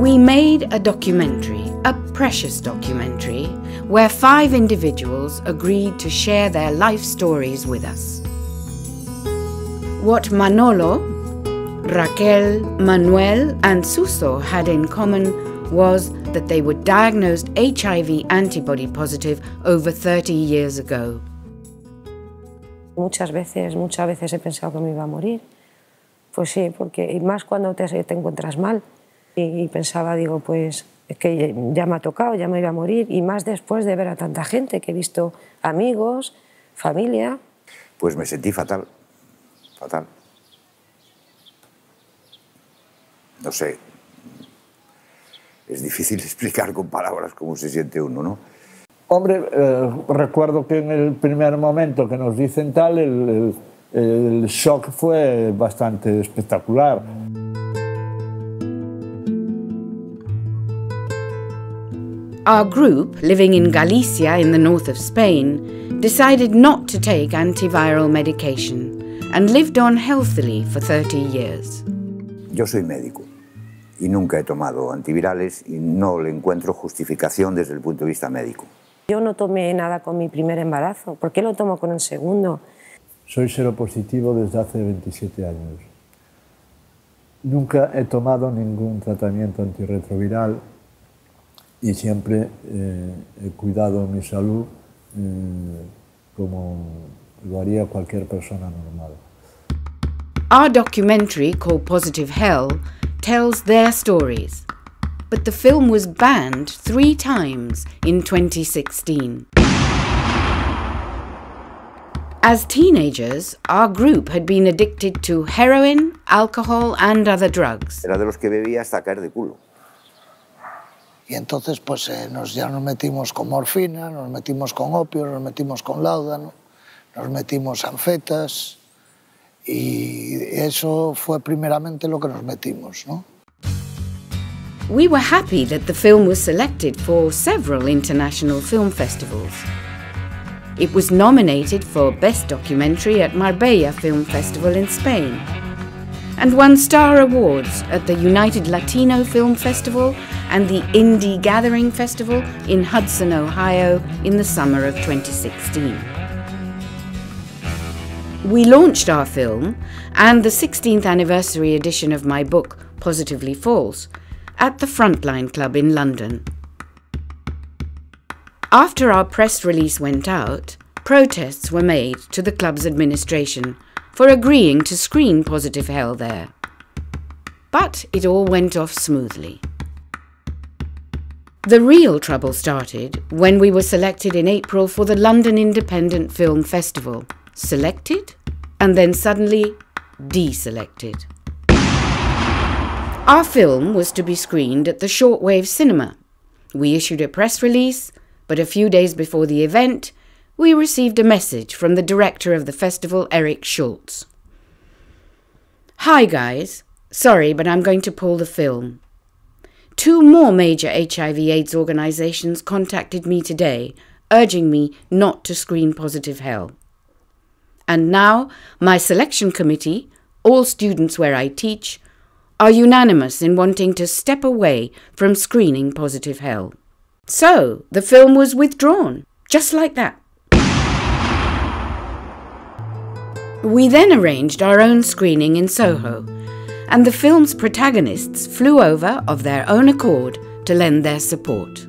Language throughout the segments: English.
We made a documentary, a precious documentary, where 5 individuals agreed to share their life stories with us. What Manolo, Raquel, Manuel and Suso had in common was that they were diagnosed HIV antibody positive over 30 years ago. Muchas veces he pensado que me iba a morir. Pues sí, porque y más cuando te encuentras mal. Y pensaba, digo, pues es que ya me ha tocado, ya me iba a morir. Y más después de ver a tanta gente, que he visto amigos, familia. Pues me sentí fatal, fatal. No sé, es difícil explicar con palabras cómo se siente uno, ¿no? Hombre, recuerdo que en el primer momento que nos dicen tal, el shock fue bastante espectacular. Our group, living in Galicia in the north of Spain, decided not to take antiviral medication and lived on healthily for 30 years. Yo soy médico y nunca he tomado antivirales y no le encuentro justificación desde el punto de vista médico. Yo no tomé nada con mi primer embarazo. ¿Por qué lo tomo con el segundo? Soy seropositivo desde hace 27 años. Nunca he tomado ningún tratamiento antirretroviral y siempre he cuidado mi salud como lo haría cualquier persona normal. Our documentary, called Positive Hell, tells their stories, but the film was banned 3 times in 2016. As teenagers, our group had been addicted to heroin, alcohol and other drugs. Era de los que bebía hasta caer de culo. Y entonces pues ya nos metimos con morfina, nos metimos con opio, nos metimos con láudano, nos metimos anfetas y eso fue primeramente lo que nos metimos, ¿no? We were happy that the film was selected for several international film festivals. It was nominated for Best Documentary at Marbella Film Festival in Spain and won Star Awards at the United Latino Film Festival and the Indie Gathering Festival in Hudson, Ohio in the summer of 2016. We launched our film and the 16th anniversary edition of my book, Positively False, at the Frontline Club in London. After our press release went out, protests were made to the club's administration for agreeing to screen Positive Hell there. But it all went off smoothly. The real trouble started when we were selected in April for the London Independent Film Festival. Selected and then suddenly deselected. Our film was to be screened at the Shortwave Cinema. We issued a press release, but a few days before the event, we received a message from the director of the festival, Eric Schultz. Hi guys, sorry but I'm going to pull the film. 2 more major HIV/AIDS organisations contacted me today, urging me not to screen Positive Hell. And now my selection committee, all students where I teach, are unanimous in wanting to step away from screening Positive Hell. So the film was withdrawn, just like that. We then arranged our own screening in Soho, and the film's protagonists flew over of their own accord to lend their support.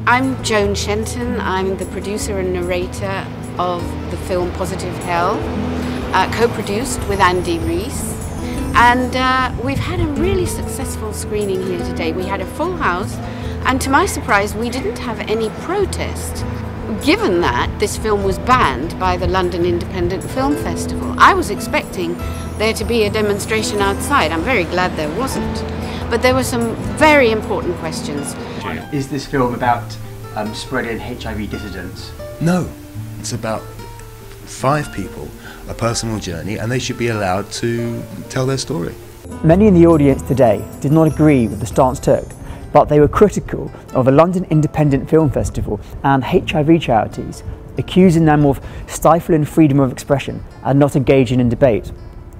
I'm Joan Shenton. I'm the producer and narrator of the film Positive Hell, co-produced with Andy Rees. And we've had a really successful screening here today. We had a full house, and to my surprise, we didn't have any protest. Given that this film was banned by the London Independent Film Festival, I was expecting there to be a demonstration outside. I'm very glad there wasn't. But there were some very important questions. Is this film about spreading HIV dissidence? No, it's about 5 people, a personal journey, and they should be allowed to tell their story. Many in the audience today did not agree with the stance took, but they were critical of the London Independent Film Festival and HIV charities, accusing them of stifling freedom of expression and not engaging in debate.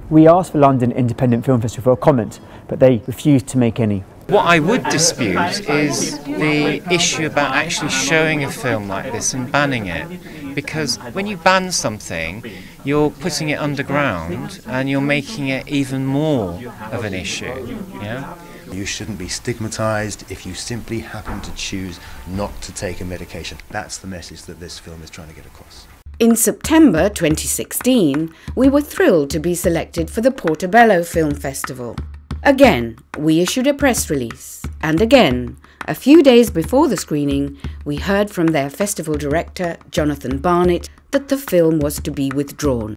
We asked the London Independent Film Festival for a comment, but they refused to make any. What I would dispute is the issue about actually showing a film like this and banning it. Because when you ban something, you're putting it underground and you're making it even more of an issue. Yeah? You shouldn't be stigmatised if you simply happen to choose not to take a medication. That's the message that this film is trying to get across. In September 2016, we were thrilled to be selected for the Portobello Film Festival. Again, we issued a press release, and again, a few days before the screening, we heard from their festival director, Jonathan Barnett, that the film was to be withdrawn.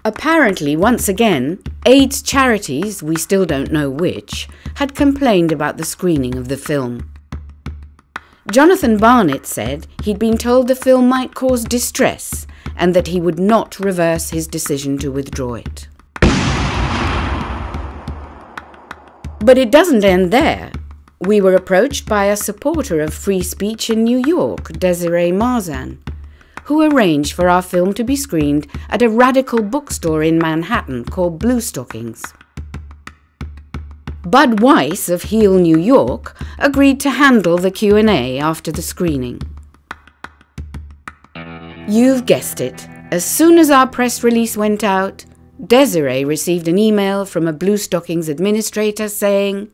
Apparently, once again, AIDS charities, we still don't know which, had complained about the screening of the film. Jonathan Barnett said he'd been told the film might cause distress and that he would not reverse his decision to withdraw it. But it doesn't end there. We were approached by a supporter of free speech in New York, Desiree Marzan, who arranged for our film to be screened at a radical bookstore in Manhattan called Blue Stockings. Bud Weiss of Heel, New York, agreed to handle the Q&A after the screening. You've guessed it. As soon as our press release went out, Desiree received an email from a Blue Stockings administrator saying,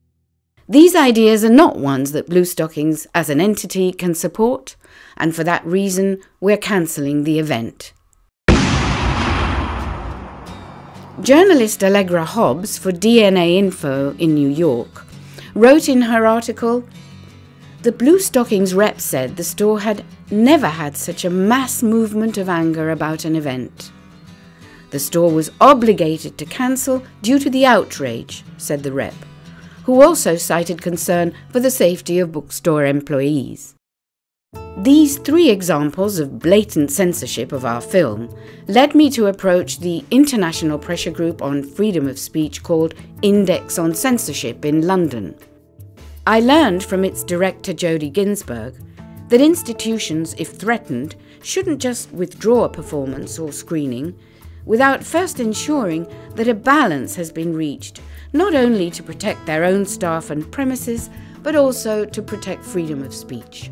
"These ideas are not ones that Blue Stockings as an entity can support, and for that reason we're cancelling the event." Journalist Allegra Hobbs for DNA Info in New York wrote in her article, "The Blue Stockings rep said the store had never had such a mass movement of anger about an event. The store was obligated to cancel due to the outrage," said the rep, who also cited concern for the safety of bookstore employees. These three examples of blatant censorship of our film led me to approach the international pressure group on freedom of speech called Index on Censorship in London. I learned from its director Jodie Ginsberg that institutions, if threatened, shouldn't just withdraw a performance or screening without first ensuring that a balance has been reached, not only to protect their own staff and premises, but also to protect freedom of speech.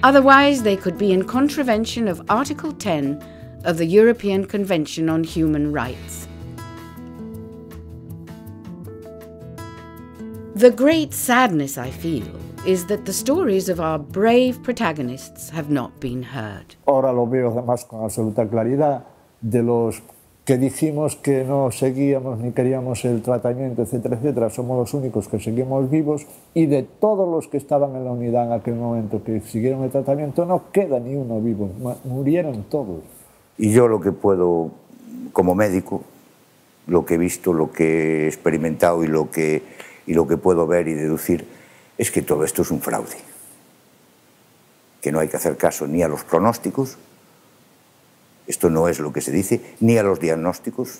Otherwise, they could be in contravention of Article 10 of the European Convention on Human Rights. The great sadness I feel is that the stories of our brave protagonists have not been heard. Ahora lo veo además con absoluta claridad. De los que dijimos que no seguíamos ni queríamos el tratamiento, etcétera, etcétera, somos los únicos que seguimos vivos, y de todos los que estaban en la unidad en aquel momento que siguieron el tratamiento no queda ni uno vivo, murieron todos. Y yo lo que puedo, como médico, lo que he visto, lo que he experimentado y lo que puedo ver y deducir es que todo esto es un fraude, que no hay que hacer caso ni a los pronósticos. Esto no es lo que se dice, ni a los diagnósticos,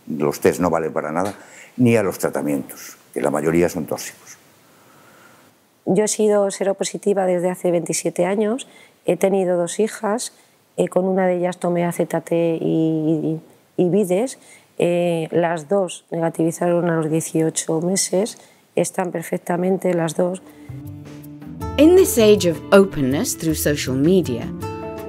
los test no valen para nada, ni a los tratamientos, que la mayoría son tóxicos. Yo he sido seropositiva desde hace 27 años, he tenido 2 hijas, con una de ellas tomé AZT y Vides, las 2 negativizaron a los 18 meses, están perfectamente las 2. In this age of openness through social media,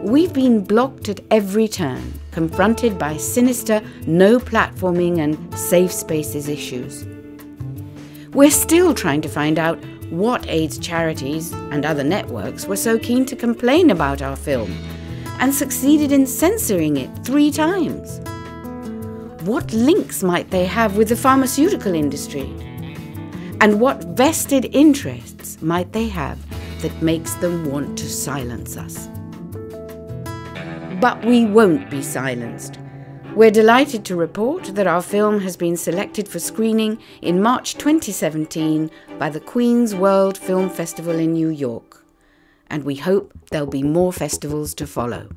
we've been blocked at every turn, confronted by sinister no-platforming and safe spaces issues. We're still trying to find out what AIDS charities and other networks were so keen to complain about our film and succeeded in censoring it 3 times. What links might they have with the pharmaceutical industry? And what vested interests might they have that makes them want to silence us? But we won't be silenced. We're delighted to report that our film has been selected for screening in March 2017 by the Queen's World Film Festival in New York. And we hope there'll be more festivals to follow.